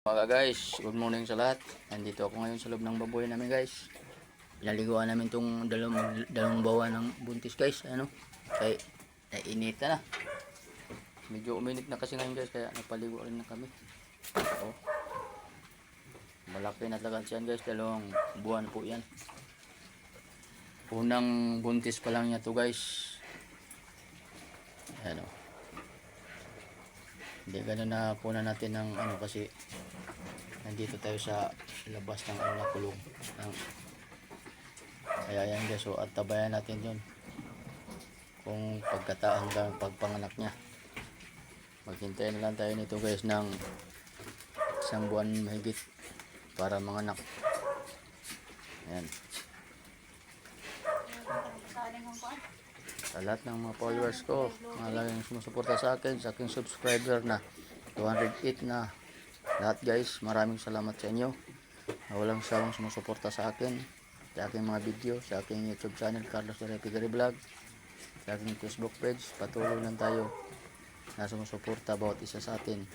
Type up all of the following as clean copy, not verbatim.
Mga guys, good morning sa lahat. Nandito ako ngayon sa loob ng baboy namin guys. Pinaliguan namin itong dalawang bawa ng buntis guys. Ano? Kaya nainita na. Medyo uminit na kasi ngayon guys, kaya napaligo rin na kami. Oh. Malaki na talaga siyan guys, 2 buwan po yan. Unang buntis pa lang niya to guys. Ano? Hindi ganun na punan natin ng ano kasi nandito tayo sa labas ng ano na kulong. Kaya yan guys, so at tabayan natin yun kung hanggang pagpanganak niya. Maghintay na lang tayo nito guys ng 1 buwan mahigit para manganak. Ayan. Sa lahat ng mga followers ko, mga laging sumusuporta sa akin, sa aking subscriber na 208 na lahat guys, maraming salamat sa inyo na walang sawang sumusuporta sa akin, sa aking mga video, sa aking YouTube channel Carlos Pigari Vlog, sa aking Facebook page. Patuloy lang tayo na sumusuporta bawat isa sa atin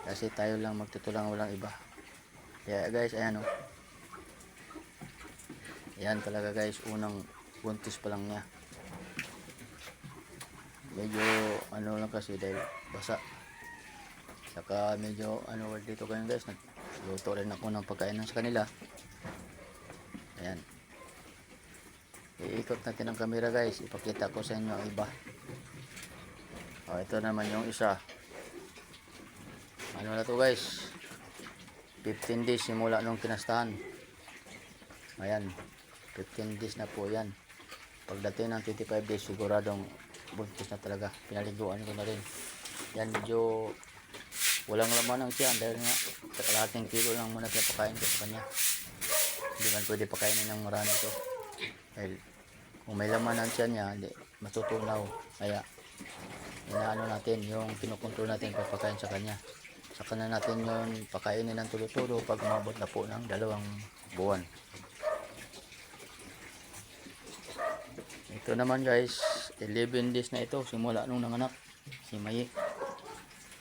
kasi tayo lang magtutulungan, walang iba. Kaya guys, ayan o, ayan talaga guys, unang buntis pa lang niya. Medyo ano lang kasi dahil basa, saka medyo ano dito kayo guys, nagluto rin ako ng pagkain sa kanila. Ayan, iikot natin ang camera guys, ipakita ko sa inyo ang iba. Ito naman yung isa, ano na to guys, 15 days simula nung kinastahan. Ayan, 15 days na po yan. Pagdating ng 25 days siguradong buntis na talaga. Pinaliguan ko na rin yan. Medyo walang laman ang tiyan dahil nga kalahating kilo lang muna pinapakain ko sa kanya. Hindi man pwede pakainin ng marami to dahil kung may laman ang tiyan niya hindi matutunaw. Kaya inaano natin yung kinukontrol natin pagpakain sa kanya. Saka na natin yun pakainin ng tulo-tulo pag umabot na po ng 2 buwan. Ito naman guys, 11 days na ito simula nung nanganak si Mayi.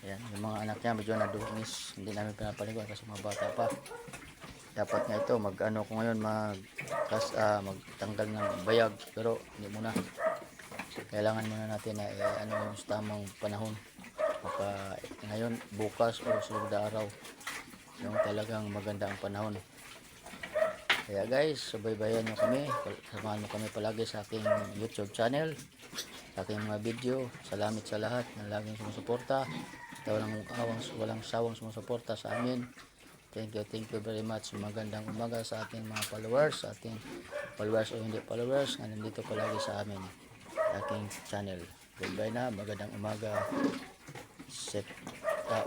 Ayan, yung mga anak niya medyo nadungis, hindi namin pinapaliguan kasi mga bata pa. Dapat nga ito mag-ano ko ngayon, magtanggal ng bayag, pero hindi muna. Kailangan muna natin na ano yung tamang panahon. Ngayon, bukas o sunod na araw yung talagang maganda ang panahon. Kaya guys, subaybayan nyo kami, samahan mo kami palagi sa aking YouTube channel, sa aking mga video. Salamat sa lahat na laging sumusuporta, walang sawang sumusuporta sa amin. Thank you very much. Magandang umaga sa ating mga followers, sa ating followers o hindi followers na nandito palagi sa amin, aking channel. Goodbye na, magandang umaga.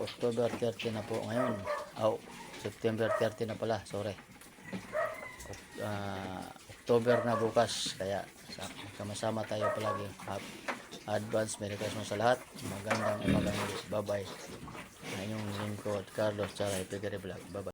October 30 na po ngayon. September 30 na pala, sorry. October na bukas, kaya sama-sama tayo palagi. Advance Merry Christmas sa lahat. Magandang umaga. Bye bye. Ngayong lingkod Carlos Pigari Vlog. Bye bye.